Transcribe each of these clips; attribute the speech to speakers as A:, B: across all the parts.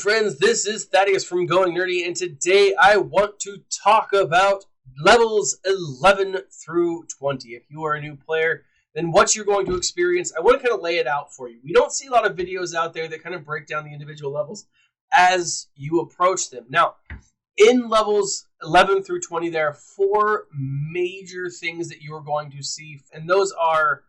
A: friends, this is Thaddeus from Going Nerdy, and today I want to talk about levels 11 through 20. If you are a new player, then what you're going to experience, I want to kind of lay it out for you. We don't see a lot of videos out there that kind of break down the individual levels as you approach them. Now, in levels 11 through 20, there are four major things that you're going to see, and those are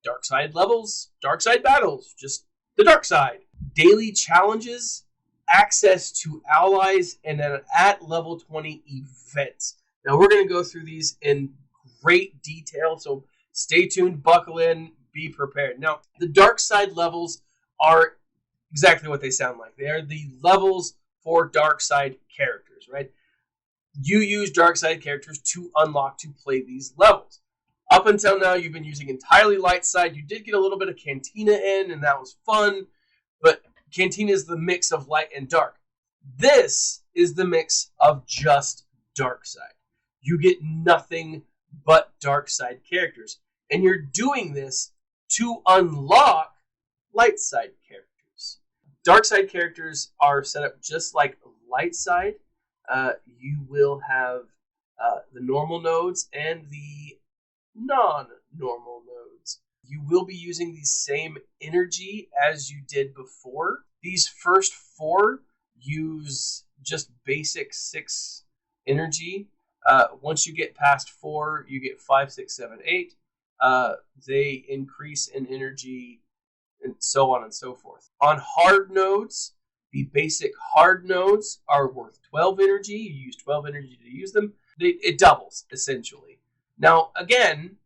A: dark side levels, dark side battles, just the dark side, daily challenges, access to allies, and then at level 20 events. Now we're going to go through these in great detail, so stay tuned, buckle in, be prepared. Now, the dark side levels are exactly what they sound like. They are the levels for dark side characters, right? You use dark side characters to unlock to play these levels. Up until now, you've been using entirely light side. You did get a little bit of Cantina in, and that was fun. But Cantina is the mix of light and dark. This is the mix of just dark side. You get nothing but dark side characters. And you're doing this to unlock light side characters. Dark side characters are set up just like light side. You will have the normal nodes and the non-normal nodes. You will be using the same energy as you did before. These first four use just basic 6 energy. Once you get past 4, you get 5, 6, 7, 8. They increase in energy and so on and so forth. On hard nodes, the basic hard nodes are worth 12 energy. You use 12 energy to use them. It doubles, essentially. Now, again,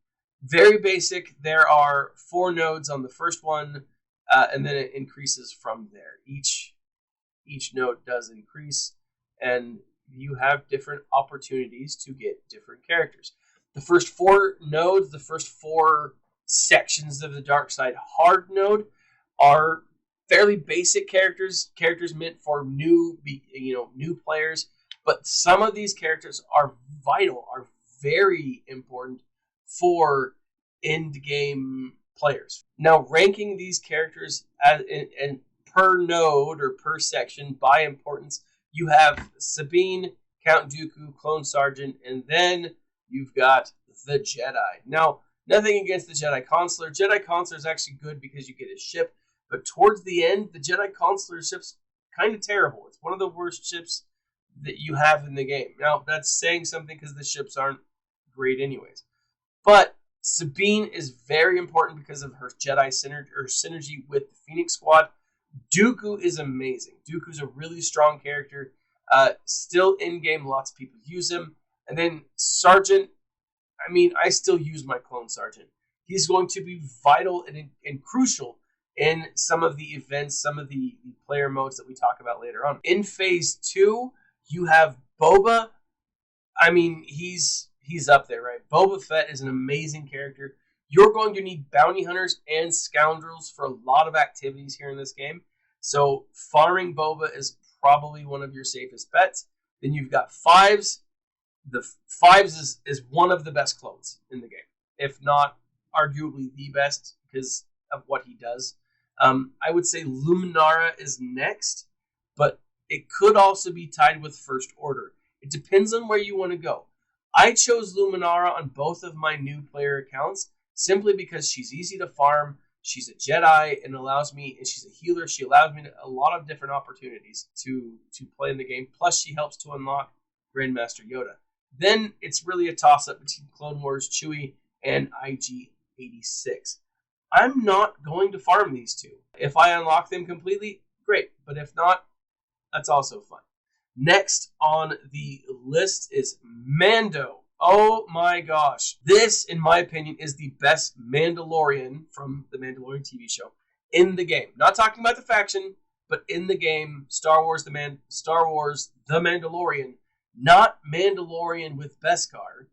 A: very basic. There are 4 nodes on the first one, and then it increases from there. Each node does increase, and you have different opportunities to get different characters. The first 4 nodes, the first 4 sections of the dark side hard node are fairly basic characters meant for new players. But some of these characters are vital, are very important for end-game players. Now, ranking these characters and per node or per section by importance, you have Sabine, Count Dooku, Clone Sergeant, and then you've got the Jedi. Now, nothing against the Jedi Consular. Jedi Consular is actually good because you get a ship, but towards the end, the Jedi Consular ship's kind of terrible. It's one of the worst ships that you have in the game. Now, that's saying something because the ships aren't great anyways. But Sabine is very important because of her Jedi synergy with the Phoenix Squad. Dooku is amazing. Dooku's a really strong character. Still in-game, lots of people use him. And then Sergeant, I still use my Clone Sergeant. He's going to be vital and crucial in some of the events, some of the player modes that we talk about later on. In Phase 2, you have Boba. He's up there, right? Boba Fett is an amazing character. You're going to need bounty hunters and scoundrels for a lot of activities here in this game. So farming Boba is probably one of your safest bets. Then you've got Fives. The Fives is one of the best clones in the game, if not arguably the best because of what he does. I would say Luminara is next, but it could also be tied with First Order. It depends on where you want to go. I chose Luminara on both of my new player accounts simply because she's easy to farm, she's a Jedi, and she's a healer. She allows me a lot of different opportunities to play in the game. Plus, she helps to unlock Grandmaster Yoda. Then it's really a toss-up between Clone Wars, Chewie, and IG-86. I'm not going to farm these two. If I unlock them completely, great. But if not, that's also fun. Next on the list is Mando. Oh my gosh. This, in my opinion, is the best Mandalorian from the Mandalorian TV show in the game. Not talking about the faction, but in the game, Star Wars The Mandalorian. Not Mandalorian with Beskar.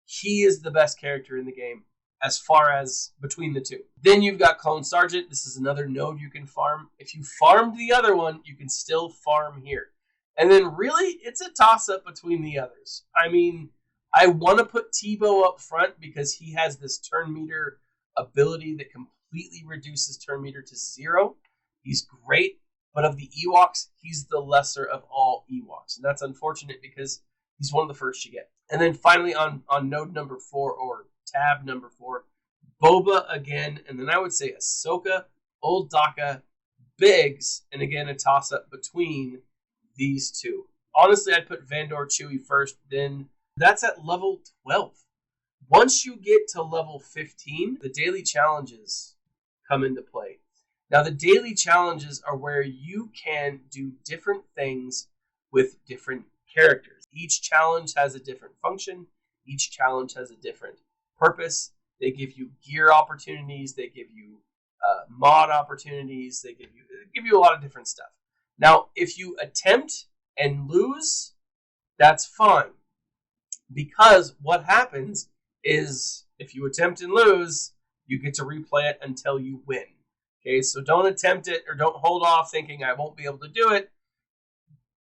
A: He is the best character in the game as far as between the two. Then you've got Clone Sergeant. This is another node you can farm. If you farmed the other one, you can still farm here. And then really, it's a toss-up between the others. I want to put Tebow up front because he has this turn meter ability that completely reduces turn meter to 0. He's great. But of the Ewoks, he's the lesser of all Ewoks. And that's unfortunate because he's one of the first you get. And then finally on node number 4, or tab number 4, Boba again. And then I would say Ahsoka, Old Daka, Biggs, and again a toss-up between these two. Honestly, I'd put Vandor Chewie first, then that's at level 12. Once you get to level 15, the daily challenges come into play. Now, the daily challenges are where you can do different things with different characters. Each challenge has a different function. Each challenge has a different purpose. They give you gear opportunities. They give you mod opportunities. They give you a lot of different stuff. Now, if you attempt and lose, that's fine. Because what happens is if you attempt and lose, you get to replay it until you win. Okay, so don't attempt it or don't hold off thinking I won't be able to do it.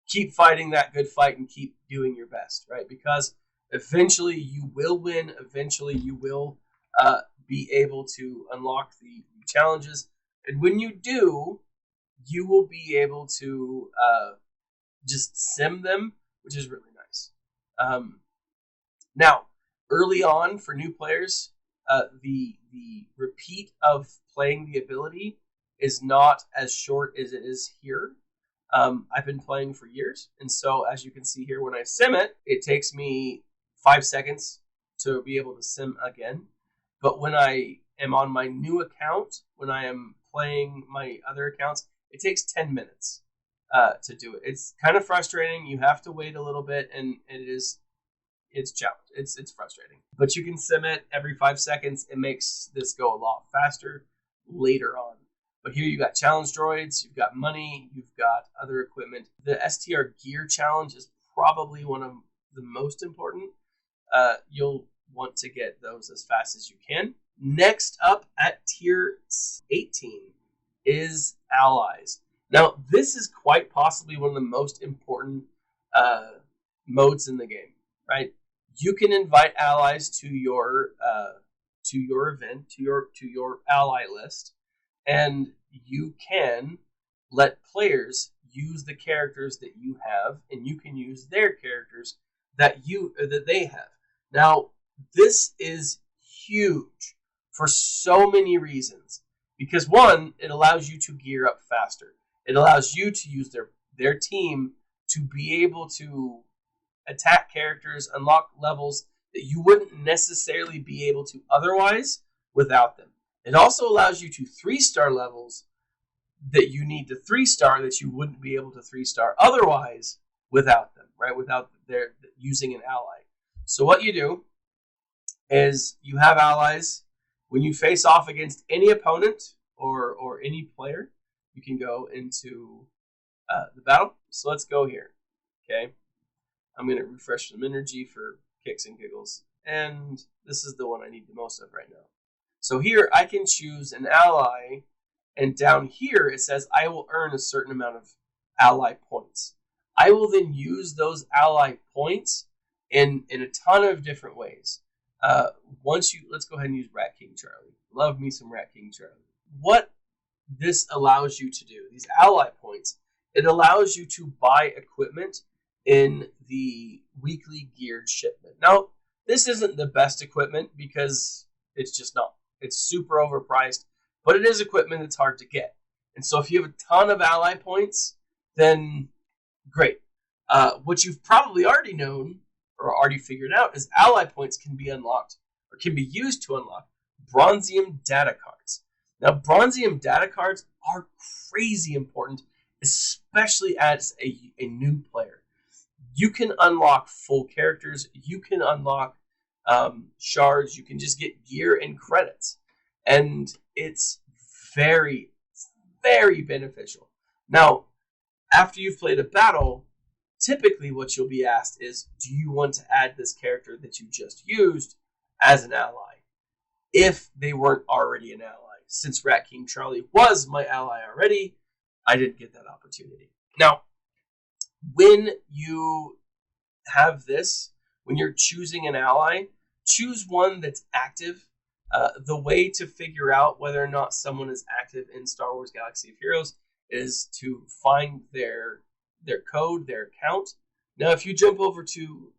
A: Keep fighting that good fight and keep doing your best, right? Because eventually you will win. Eventually you will be able to unlock the challenges. And when you do, you will be able to just sim them, which is really nice. Now, early on for new players, the repeat of playing the ability is not as short as it is here. I've been playing for years, and so as you can see here, when I sim it, it takes me 5 seconds to be able to sim again. But when I am on my new account, when I am playing my other accounts, it takes 10 minutes to do it. It's kind of frustrating. You have to wait a little bit, and it's challenge. It's frustrating. But you can sim it every 5 seconds. It makes this go a lot faster later on. But here you got challenge droids, you've got money, you've got other equipment. The STR gear challenge is probably one of the most important. You'll want to get those as fast as you can. Next up at tier 18 is allies. Now, this is quite possibly one of the most important modes in the game, right? You can invite allies to your event, to your ally list, and you can let players use the characters that you have, and you can use their characters that they have. Now, this is huge for so many reasons. Because one, it allows you to gear up faster. It allows you to use their team to be able to attack characters, unlock levels that you wouldn't necessarily be able to otherwise without them. It also allows you to 3-star levels that you need to 3-star that you wouldn't be able to 3-star otherwise without them, right? Without their using an ally. So what you do is you have allies. When you face off against any opponent or any player, you can go into the battle. So let's go here, okay? I'm going to refresh some energy for kicks and giggles. And this is the one I need the most of right now. So here I can choose an ally, and down here it says I will earn a certain amount of ally points. I will then use those ally points in a ton of different ways. Let's go ahead and use Rat King Charlie. Love me some Rat King Charlie. What this allows you to do, these ally points, it allows you to buy equipment in the weekly geared shipment. Now, this isn't the best equipment because it's just not. It's super overpriced, but it is equipment that's hard to get. And so if you have a ton of ally points, then great. What you've probably already known or already figured out is ally points can be unlocked or can be used to unlock Bronzium data cards. Now, Bronzium data cards are crazy important, especially as a new player. You can unlock full characters. You can unlock shards. You can just get gear and credits. And it's very, very beneficial. Now, after you've played a battle, typically what you'll be asked is, do you want to add this character that you just used as an ally? If they weren't already an ally. Since Rat King Charlie was my ally already, I didn't get that opportunity. Now, when you have this, when you're choosing an ally, choose one that's active. The way to figure out whether or not someone is active in Star Wars Galaxy of Heroes is to find their code, their account. Now, if you jump over to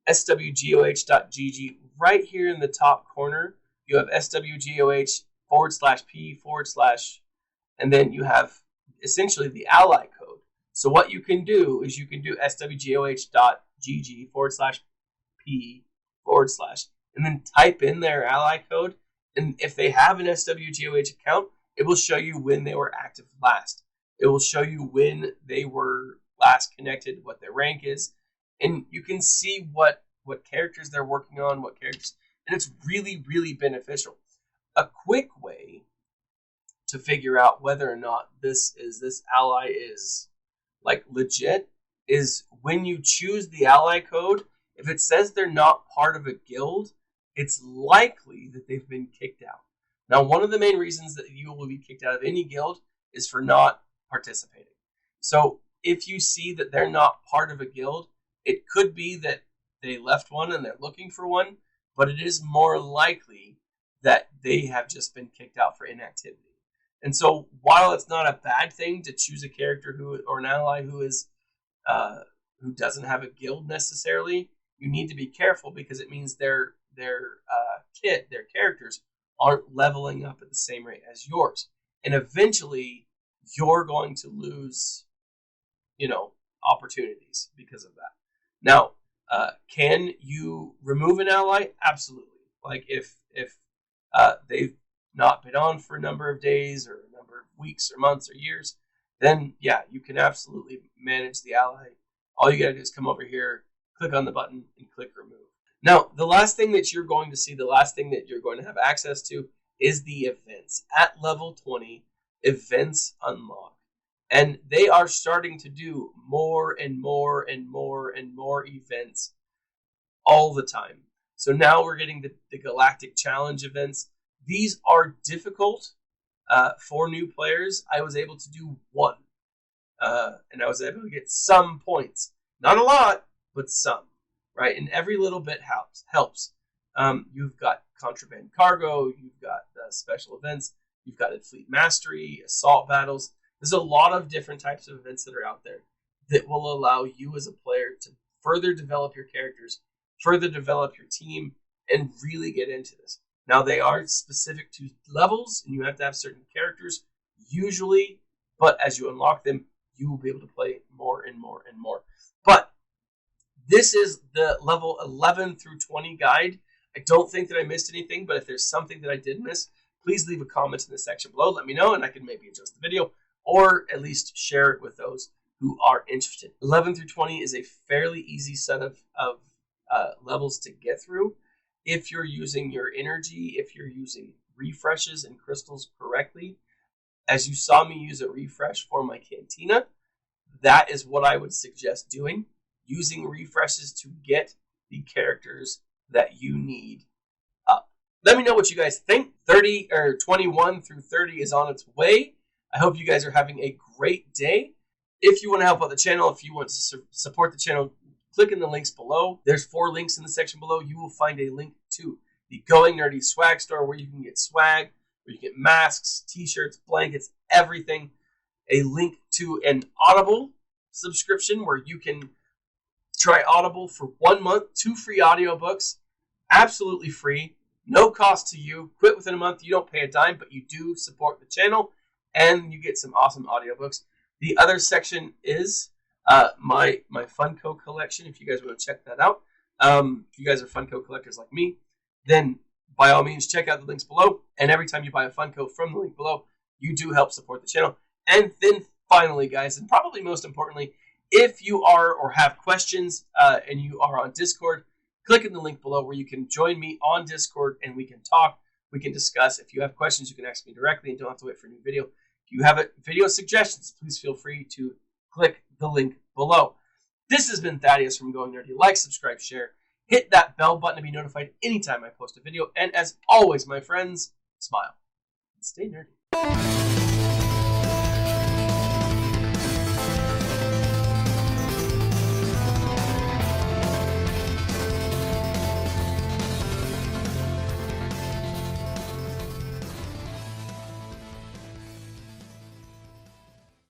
A: SWGOH.gg, right here in the top corner, you have SWGOH/P/ and then you have essentially the ally code. So what you can do is you can do SWGOH.gg/P/ and then type in their ally code. And if they have an SWGOH account, it will show you when they were active last. It will show you when they were last connected, what their rank is, and you can see what characters they're working on, what characters, and it's really, really beneficial. A quick way to figure out whether or not this ally is like legit is when you choose the ally code. If it says they're not part of a guild, it's likely that they've been kicked out. Now, one of the main reasons that you will be kicked out of any guild is for not participating. So if you see that they're not part of a guild, it could be that they left one and they're looking for one, but it is more likely that they have just been kicked out for inactivity. And so while it's not a bad thing to choose a character or an ally who doesn't have a guild necessarily, you need to be careful because it means their characters aren't leveling up at the same rate as yours. And eventually you're going to lose, opportunities because of that. Now, can you remove an ally? Absolutely. Like if they've not been on for a number of days or a number of weeks or months or years, then yeah, you can absolutely manage the ally. All you gotta do is come over here, click on the button, and click remove. Now, the last thing that you're going to see, the last thing that you're going to have access to is the events. At level 20, events unlock. And they are starting to do more and more and more and more events all the time. So now we're getting the Galactic Challenge events. These are difficult for new players. I was able to do one. And I was able to get some points. Not a lot, but some. Right? And every little bit helps. You've got contraband cargo. You've got special events. You've got fleet mastery, assault battles. There's a lot of different types of events that are out there that will allow you as a player to further develop your characters, further develop your team, and really get into this. Now, they are specific to levels, and you have to have certain characters usually, but as you unlock them, you will be able to play more and more and more. But this is the level 11 through 20 guide. I don't think that I missed anything, but if there's something that I did miss, please leave a comment in the section below. Let me know, and I can maybe adjust the video or at least share it with those who are interested. 11 through 20 is a fairly easy set of levels to get through. If you're using your energy, if you're using refreshes and crystals correctly, as you saw me use a refresh for my Cantina, that is what I would suggest doing. Using refreshes to get the characters that you need up. Let me know what you guys think. 21 through 30 is on its way. I hope you guys are having a great day. If you want to help out the channel, if you want to support the channel, click in the links below. There's 4 links in the section below. You will find a link to the Going Nerdy swag store where you can get swag, where you get masks, t-shirts, blankets, everything. A link to an Audible subscription where you can try Audible for 1 month, 2 free audiobooks, absolutely free, no cost to you. Quit within a month. You don't pay a dime, but you do support the channel, and you get some awesome audiobooks. The other section is my Funko collection, if you guys want to check that out. If you guys are Funko collectors like me, then by all means, check out the links below. And every time you buy a Funko from the link below, you do help support the channel. And then finally, guys, and probably most importantly, if you are or have questions and you are on Discord, click in the link below where you can join me on Discord and we can talk. We can discuss. If you have questions, you can ask me directly and don't have to wait for a new video. If you have video suggestions, please feel free to click the link below. This has been Thaddeus from Going Nerdy. Like, subscribe, share. Hit that bell button to be notified anytime I post a video. And as always, my friends, smile and stay nerdy.